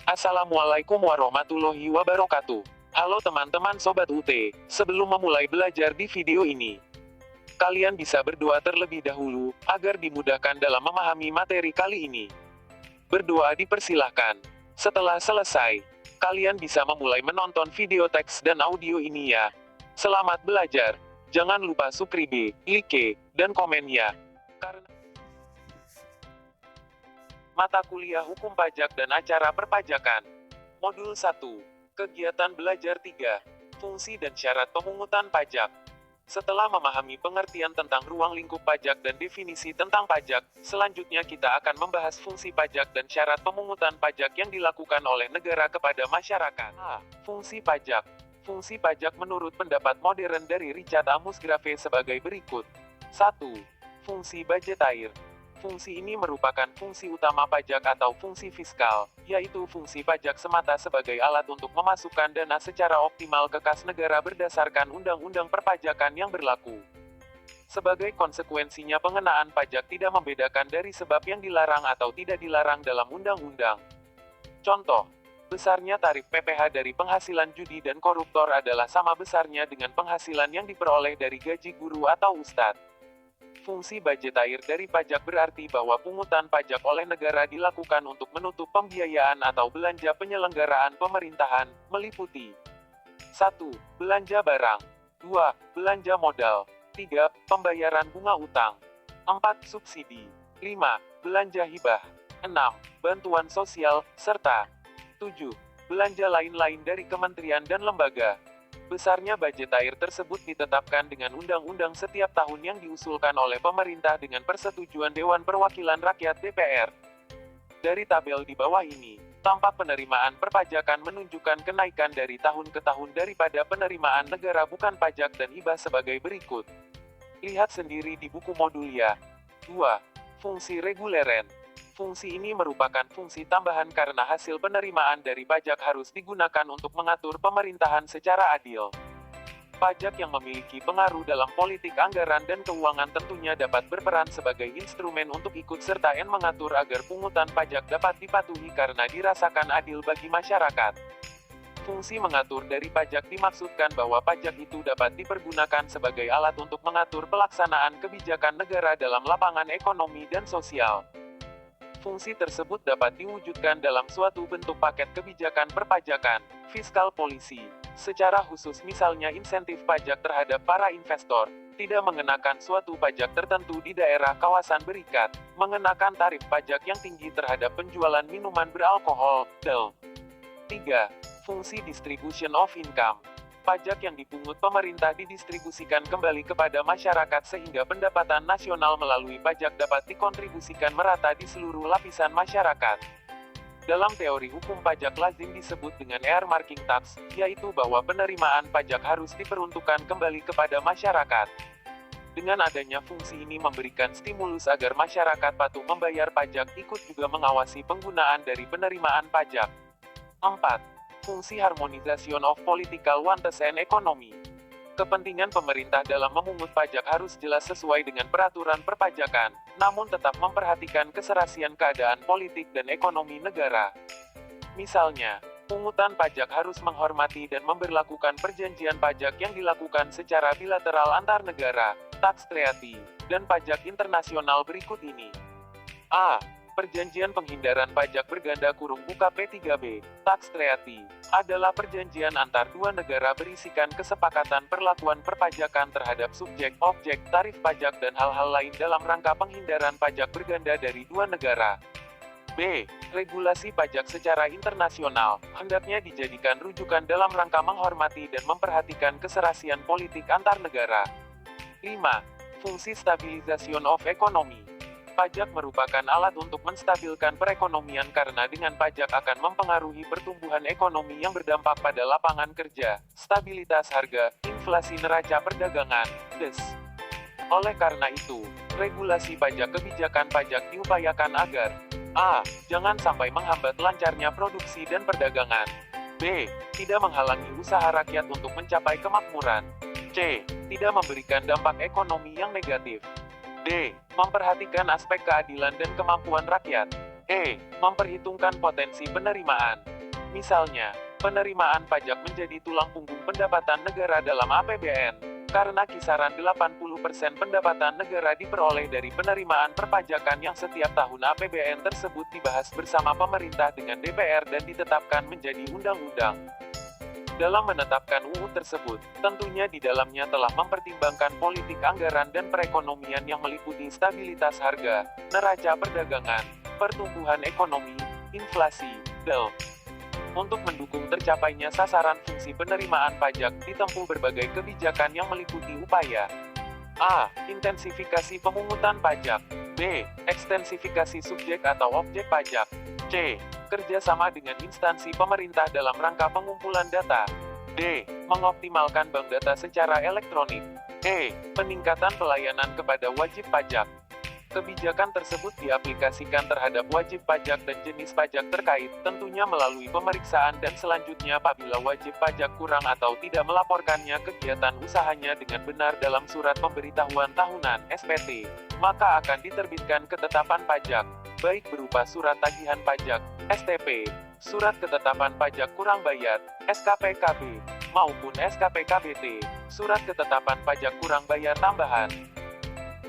Assalamualaikum warahmatullahi wabarakatuh. Halo teman-teman Sobat UT, sebelum memulai belajar di video ini, kalian bisa berdoa terlebih dahulu, agar dimudahkan dalam memahami materi kali ini. Berdoa dipersilahkan. Setelah selesai, kalian bisa memulai menonton video teks dan audio ini ya. Selamat belajar. Jangan lupa subscribe, like, dan komen ya. Karena mata kuliah hukum pajak dan acara perpajakan. Modul 1. Kegiatan belajar 3. Fungsi dan syarat pemungutan pajak. Setelah memahami pengertian tentang ruang lingkup pajak dan definisi tentang pajak, selanjutnya kita akan membahas fungsi pajak dan syarat pemungutan pajak yang dilakukan oleh negara kepada masyarakat. A. Fungsi pajak. Fungsi pajak menurut pendapat modern dari Richard A. Musgrave sebagai berikut. 1. Fungsi budgetair. Fungsi ini merupakan fungsi utama pajak atau fungsi fiskal, yaitu fungsi pajak semata sebagai alat untuk memasukkan dana secara optimal ke kas negara berdasarkan undang-undang perpajakan yang berlaku. Sebagai konsekuensinya pengenaan pajak tidak membedakan dari sebab yang dilarang atau tidak dilarang dalam undang-undang. Contoh, besarnya tarif PPh dari penghasilan judi dan koruptor adalah sama besarnya dengan penghasilan yang diperoleh dari gaji guru atau ustadz. Fungsi budgetair dari pajak berarti bahwa pungutan pajak oleh negara dilakukan untuk menutup pembiayaan atau belanja penyelenggaraan pemerintahan, meliputi 1. Belanja barang 2. Belanja modal 3. Pembayaran bunga utang 4. Subsidi 5. Belanja hibah 6. Bantuan sosial, serta 7. Belanja lain-lain dari kementerian dan lembaga. Besarnya budgetair tersebut ditetapkan dengan undang-undang setiap tahun yang diusulkan oleh pemerintah dengan persetujuan Dewan Perwakilan Rakyat DPR. Dari tabel di bawah ini, tampak penerimaan perpajakan menunjukkan kenaikan dari tahun ke tahun daripada penerimaan negara bukan pajak dan hibah sebagai berikut. Lihat sendiri di buku modul ya. 2. Fungsi reguleren. Fungsi ini merupakan fungsi tambahan karena hasil penerimaan dari pajak harus digunakan untuk mengatur pemerintahan secara adil. Pajak yang memiliki pengaruh dalam politik anggaran dan keuangan tentunya dapat berperan sebagai instrumen untuk ikut serta mengatur agar pungutan pajak dapat dipatuhi karena dirasakan adil bagi masyarakat. Fungsi mengatur dari pajak dimaksudkan bahwa pajak itu dapat dipergunakan sebagai alat untuk mengatur pelaksanaan kebijakan negara dalam lapangan ekonomi dan sosial. Fungsi tersebut dapat diwujudkan dalam suatu bentuk paket kebijakan perpajakan, fiskal polisi, secara khusus misalnya insentif pajak terhadap para investor, tidak mengenakan suatu pajak tertentu di daerah kawasan berikat, mengenakan tarif pajak yang tinggi terhadap penjualan minuman beralkohol, del. 3. Fungsi distribution of income. Pajak yang dipungut pemerintah didistribusikan kembali kepada masyarakat sehingga pendapatan nasional melalui pajak dapat dikontribusikan merata di seluruh lapisan masyarakat. Dalam teori hukum pajak lazim disebut dengan earmarking tax, yaitu bahwa penerimaan pajak harus diperuntukkan kembali kepada masyarakat. Dengan adanya fungsi ini memberikan stimulus agar masyarakat patuh membayar pajak ikut juga mengawasi penggunaan dari penerimaan pajak. 4. Fungsi harmonization of political wants and economy. Kepentingan pemerintah dalam memungut pajak harus jelas sesuai dengan peraturan perpajakan, namun tetap memperhatikan keserasian keadaan politik dan ekonomi negara. Misalnya, pungutan pajak harus menghormati dan memberlakukan perjanjian pajak yang dilakukan secara bilateral antar negara, tax treaty, dan pajak internasional berikut ini. A. Perjanjian Penghindaran Pajak Berganda (buka P3B), Tax Treaty, adalah perjanjian antar dua negara berisikan kesepakatan perlakuan perpajakan terhadap subjek, objek, tarif pajak dan hal-hal lain dalam rangka penghindaran pajak berganda dari dua negara. B. Regulasi pajak secara internasional, hendaknya dijadikan rujukan dalam rangka menghormati dan memperhatikan keserasian politik antar negara. 5. Fungsi stabilization of economy. Pajak merupakan alat untuk menstabilkan perekonomian karena dengan pajak akan mempengaruhi pertumbuhan ekonomi yang berdampak pada lapangan kerja, stabilitas harga, inflasi neraca perdagangan, des. Oleh karena itu, regulasi pajak kebijakan pajak diupayakan agar A. Jangan sampai menghambat lancarnya produksi dan perdagangan. B. Tidak menghalangi usaha rakyat untuk mencapai kemakmuran. C. Tidak memberikan dampak ekonomi yang negatif. D. Memperhatikan aspek keadilan dan kemampuan rakyat. E. Memperhitungkan potensi penerimaan. Misalnya, penerimaan pajak menjadi tulang punggung pendapatan negara dalam APBN, karena kisaran 80% pendapatan negara diperoleh dari penerimaan perpajakan yang setiap tahun APBN tersebut dibahas bersama pemerintah dengan DPR dan ditetapkan menjadi undang-undang. Dalam menetapkan UU tersebut, tentunya di dalamnya telah mempertimbangkan politik anggaran dan perekonomian yang meliputi stabilitas harga, neraca perdagangan, pertumbuhan ekonomi, inflasi, dan untuk mendukung tercapainya sasaran fungsi penerimaan pajak, ditempuh berbagai kebijakan yang meliputi upaya A. Intensifikasi pemungutan pajak. B. Ekstensifikasi subjek atau objek pajak. C. Kerjasama dengan instansi pemerintah dalam rangka pengumpulan data. D. Mengoptimalkan bank data secara elektronik. E. Peningkatan pelayanan kepada wajib pajak. Kebijakan tersebut diaplikasikan terhadap wajib pajak dan jenis pajak terkait, tentunya melalui pemeriksaan dan selanjutnya apabila wajib pajak kurang atau tidak melaporkannya kegiatan usahanya dengan benar dalam surat pemberitahuan tahunan (SPT), maka akan diterbitkan ketetapan pajak, baik berupa surat tagihan pajak (STP), surat ketetapan pajak kurang bayar (SKPKB), maupun SKPKBT, surat ketetapan pajak kurang bayar tambahan.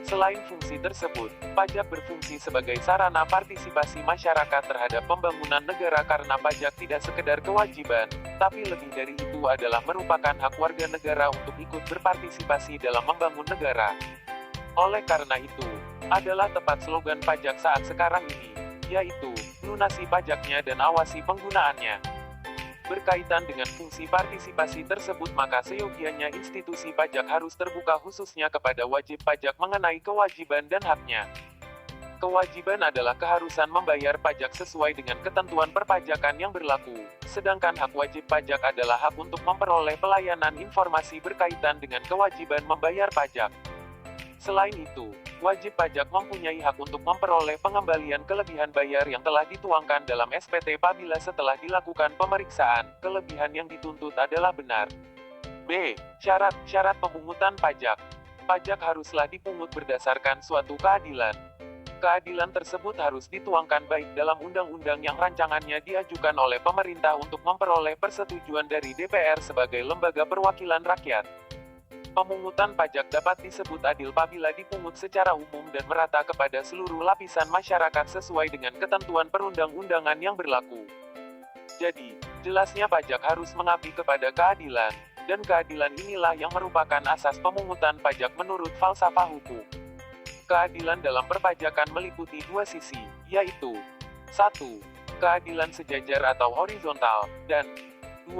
Selain fungsi tersebut, pajak berfungsi sebagai sarana partisipasi masyarakat terhadap pembangunan negara karena pajak tidak sekedar kewajiban, tapi lebih dari itu adalah merupakan hak warga negara untuk ikut berpartisipasi dalam membangun negara. Oleh karena itu, adalah tepat slogan pajak saat sekarang ini, yaitu, lunasi pajaknya dan awasi penggunaannya. Berkaitan dengan fungsi partisipasi tersebut maka seyogianya institusi pajak harus terbuka khususnya kepada wajib pajak mengenai kewajiban dan haknya. Kewajiban adalah keharusan membayar pajak sesuai dengan ketentuan perpajakan yang berlaku, sedangkan hak wajib pajak adalah hak untuk memperoleh pelayanan informasi berkaitan dengan kewajiban membayar pajak. Selain itu, wajib pajak mempunyai hak untuk memperoleh pengembalian kelebihan bayar yang telah dituangkan dalam SPT apabila setelah dilakukan pemeriksaan, kelebihan yang dituntut adalah benar. B. Syarat pemungutan pajak. Pajak haruslah dipungut berdasarkan suatu keadilan. Keadilan tersebut harus dituangkan baik dalam undang-undang yang rancangannya diajukan oleh pemerintah untuk memperoleh persetujuan dari DPR sebagai lembaga perwakilan rakyat. Pemungutan pajak dapat disebut adil apabila dipungut secara umum dan merata kepada seluruh lapisan masyarakat sesuai dengan ketentuan perundang-undangan yang berlaku. Jadi, jelasnya pajak harus mengabdi kepada keadilan, dan keadilan inilah yang merupakan asas pemungutan pajak menurut falsafah hukum. Keadilan dalam perpajakan meliputi dua sisi, yaitu 1. Keadilan sejajar atau horizontal, dan 2.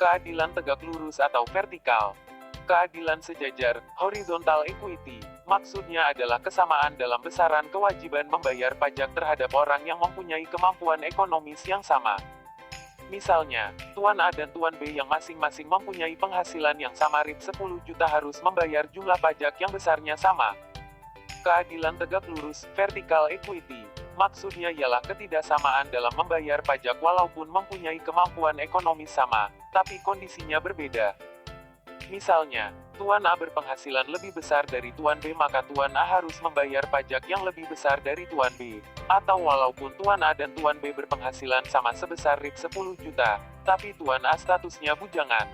Keadilan tegak lurus atau vertikal. Keadilan sejajar, horizontal equity, maksudnya adalah kesamaan dalam besaran kewajiban membayar pajak terhadap orang yang mempunyai kemampuan ekonomis yang sama. Misalnya, Tuan A dan Tuan B yang masing-masing mempunyai penghasilan yang sama RIP 10 juta harus membayar jumlah pajak yang besarnya sama. Keadilan tegak lurus, vertical equity, maksudnya ialah ketidaksamaan dalam membayar pajak walaupun mempunyai kemampuan ekonomis sama, tapi kondisinya berbeda. Misalnya, Tuan A berpenghasilan lebih besar dari Tuan B maka Tuan A harus membayar pajak yang lebih besar dari Tuan B. Atau walaupun Tuan A dan Tuan B berpenghasilan sama sebesar RIP 10 juta, tapi Tuan A statusnya bujangan.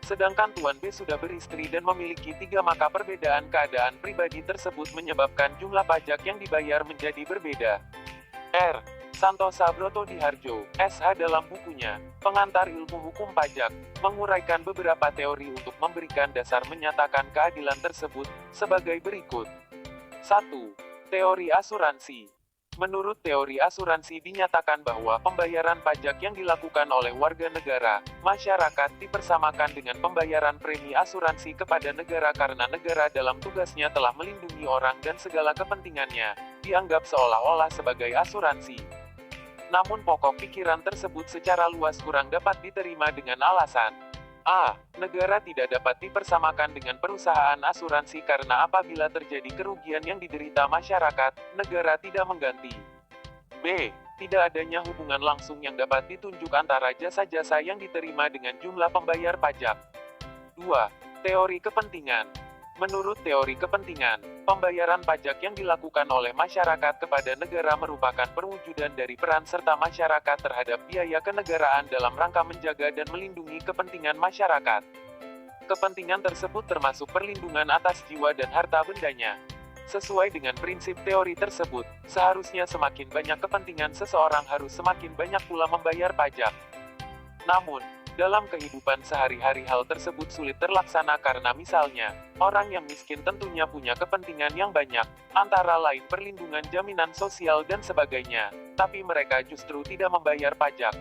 Sedangkan Tuan B sudah beristri dan memiliki 3 maka perbedaan keadaan pribadi tersebut menyebabkan jumlah pajak yang dibayar menjadi berbeda. R. Santosa Brotodiharjo, SH dalam bukunya, Pengantar Ilmu Hukum Pajak, menguraikan beberapa teori untuk memberikan dasar menyatakan keadilan tersebut, sebagai berikut. 1. Teori asuransi. Menurut teori asuransi dinyatakan bahwa pembayaran pajak yang dilakukan oleh warga negara, masyarakat dipersamakan dengan pembayaran premi asuransi kepada negara karena negara dalam tugasnya telah melindungi orang dan segala kepentingannya, dianggap seolah-olah sebagai asuransi. Namun pokok pikiran tersebut secara luas kurang dapat diterima dengan alasan A. Negara tidak dapat dipersamakan dengan perusahaan asuransi karena apabila terjadi kerugian yang diderita masyarakat, negara tidak mengganti. B. Tidak adanya hubungan langsung yang dapat ditunjuk antara jasa-jasa yang diterima dengan jumlah pembayar pajak. 2. Teori kepentingan. Menurut teori kepentingan, pembayaran pajak yang dilakukan oleh masyarakat kepada negara merupakan perwujudan dari peran serta masyarakat terhadap biaya kenegaraan dalam rangka menjaga dan melindungi kepentingan masyarakat. Kepentingan tersebut termasuk perlindungan atas jiwa dan harta bendanya. Sesuai dengan prinsip teori tersebut, seharusnya semakin banyak kepentingan seseorang harus semakin banyak pula membayar pajak. Namun, dalam kehidupan sehari-hari hal tersebut sulit terlaksana karena misalnya, orang yang miskin tentunya punya kepentingan yang banyak, antara lain perlindungan jaminan sosial dan sebagainya, tapi mereka justru tidak membayar pajak.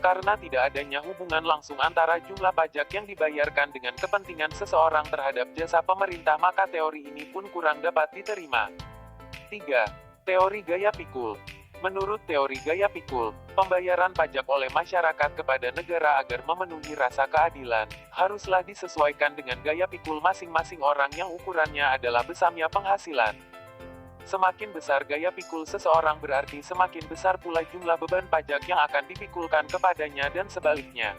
Karena tidak adanya hubungan langsung antara jumlah pajak yang dibayarkan dengan kepentingan seseorang terhadap jasa pemerintah, maka teori ini pun kurang dapat diterima. 3. Teori gaya pikul. Menurut teori gaya pikul, pembayaran pajak oleh masyarakat kepada negara agar memenuhi rasa keadilan, haruslah disesuaikan dengan gaya pikul masing-masing orang yang ukurannya adalah besamnya penghasilan. Semakin besar gaya pikul seseorang berarti semakin besar pula jumlah beban pajak yang akan dipikulkan kepadanya dan sebaliknya.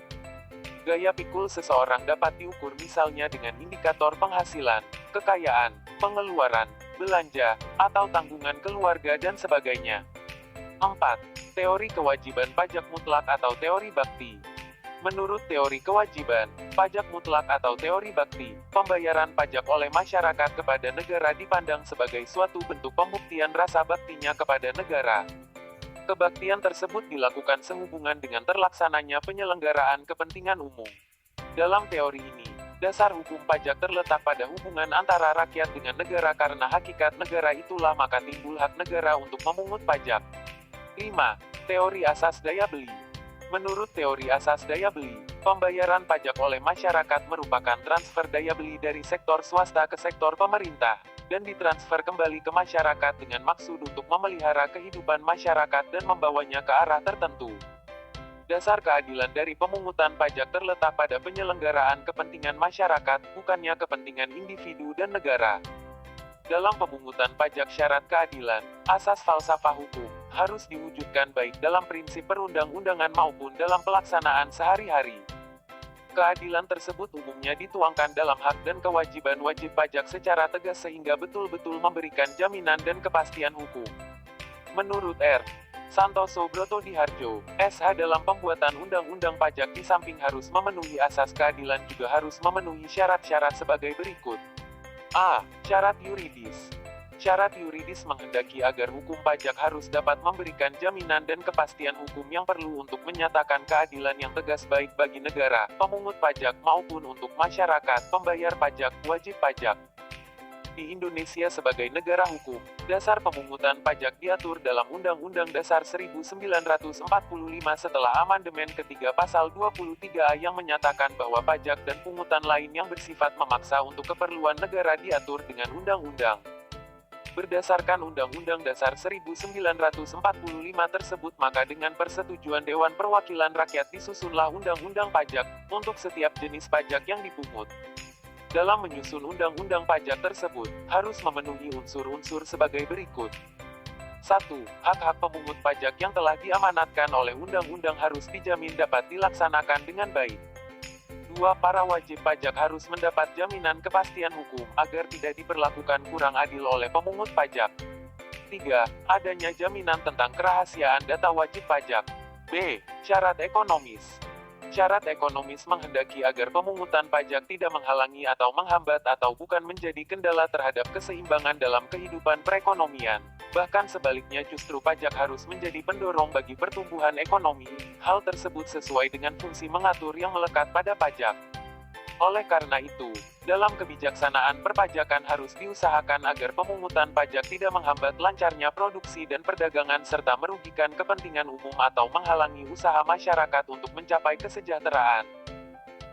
Gaya pikul seseorang dapat diukur misalnya dengan indikator penghasilan, kekayaan, pengeluaran, belanja, atau tanggungan keluarga dan sebagainya. 4. Teori kewajiban pajak mutlak atau teori bakti. Menurut teori kewajiban pajak mutlak atau teori bakti, pembayaran pajak oleh masyarakat kepada negara dipandang sebagai suatu bentuk pembuktian rasa baktinya kepada negara. Kebaktian tersebut dilakukan sehubungan dengan terlaksananya penyelenggaraan kepentingan umum. Dalam teori ini, dasar hukum pajak terletak pada hubungan antara rakyat dengan negara karena hakikat negara itulah maka timbul hak negara untuk memungut pajak. 5. Teori asas daya beli. Menurut teori asas daya beli, pembayaran pajak oleh masyarakat merupakan transfer daya beli dari sektor swasta ke sektor pemerintah, dan ditransfer kembali ke masyarakat dengan maksud untuk memelihara kehidupan masyarakat dan membawanya ke arah tertentu. Dasar keadilan dari pemungutan pajak terletak pada penyelenggaraan kepentingan masyarakat, bukannya kepentingan individu dan negara. Dalam pemungutan pajak syarat keadilan, asas falsafah hukum, harus diwujudkan baik dalam prinsip perundang-undangan maupun dalam pelaksanaan sehari-hari. Keadilan tersebut umumnya dituangkan dalam hak dan kewajiban wajib pajak secara tegas sehingga betul-betul memberikan jaminan dan kepastian hukum. Menurut R. Santoso Brotodiharjo, SH dalam pembuatan undang-undang pajak di samping harus memenuhi asas keadilan juga harus memenuhi syarat-syarat sebagai berikut. A. Syarat yuridis. Syarat yuridis menghendaki agar hukum pajak harus dapat memberikan jaminan dan kepastian hukum yang perlu untuk menyatakan keadilan yang tegas baik bagi negara, pemungut pajak maupun untuk masyarakat, pembayar pajak, wajib pajak. Di Indonesia sebagai negara hukum, dasar pemungutan pajak diatur dalam Undang-Undang Dasar 1945 setelah amandemen ketiga pasal 23A yang menyatakan bahwa pajak dan pungutan lain yang bersifat memaksa untuk keperluan negara diatur dengan undang-undang. Berdasarkan Undang-Undang Dasar 1945 tersebut maka dengan persetujuan Dewan Perwakilan Rakyat disusunlah Undang-Undang Pajak, untuk setiap jenis pajak yang dipungut. Dalam menyusun undang-undang pajak tersebut, harus memenuhi unsur-unsur sebagai berikut. 1. Hak-hak pemungut pajak yang telah diamanatkan oleh undang-undang harus dijamin dapat dilaksanakan dengan baik. 2. Para wajib pajak harus mendapat jaminan kepastian hukum, agar tidak diperlakukan kurang adil oleh pemungut pajak. 3. Adanya jaminan tentang kerahasiaan data wajib pajak. B. Syarat ekonomis. Syarat ekonomis menghendaki agar pemungutan pajak tidak menghalangi atau menghambat atau bukan menjadi kendala terhadap keseimbangan dalam kehidupan perekonomian. Bahkan sebaliknya justru pajak harus menjadi pendorong bagi pertumbuhan ekonomi. Hal tersebut sesuai dengan fungsi mengatur yang melekat pada pajak. Oleh karena itu, dalam kebijaksanaan perpajakan harus diusahakan agar pemungutan pajak tidak menghambat lancarnya produksi dan perdagangan serta merugikan kepentingan umum atau menghalangi usaha masyarakat untuk mencapai kesejahteraan.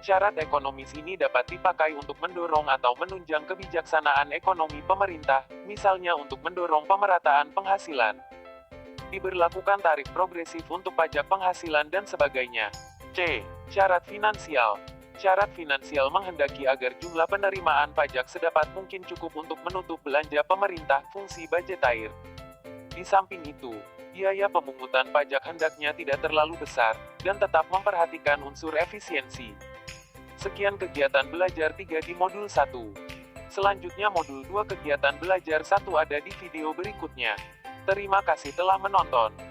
Syarat ekonomis ini dapat dipakai untuk mendorong atau menunjang kebijaksanaan ekonomi pemerintah, misalnya untuk mendorong pemerataan penghasilan. Diberlakukan tarif progresif untuk pajak penghasilan dan sebagainya. C. Syarat finansial. Syarat finansial menghendaki agar jumlah penerimaan pajak sedapat mungkin cukup untuk menutup belanja pemerintah, fungsi budgetair. Di samping itu, biaya pemungutan pajak hendaknya tidak terlalu besar, dan tetap memperhatikan unsur efisiensi. Sekian kegiatan belajar 3 di modul 1. Selanjutnya modul 2 kegiatan belajar 1 ada di video berikutnya. Terima kasih telah menonton.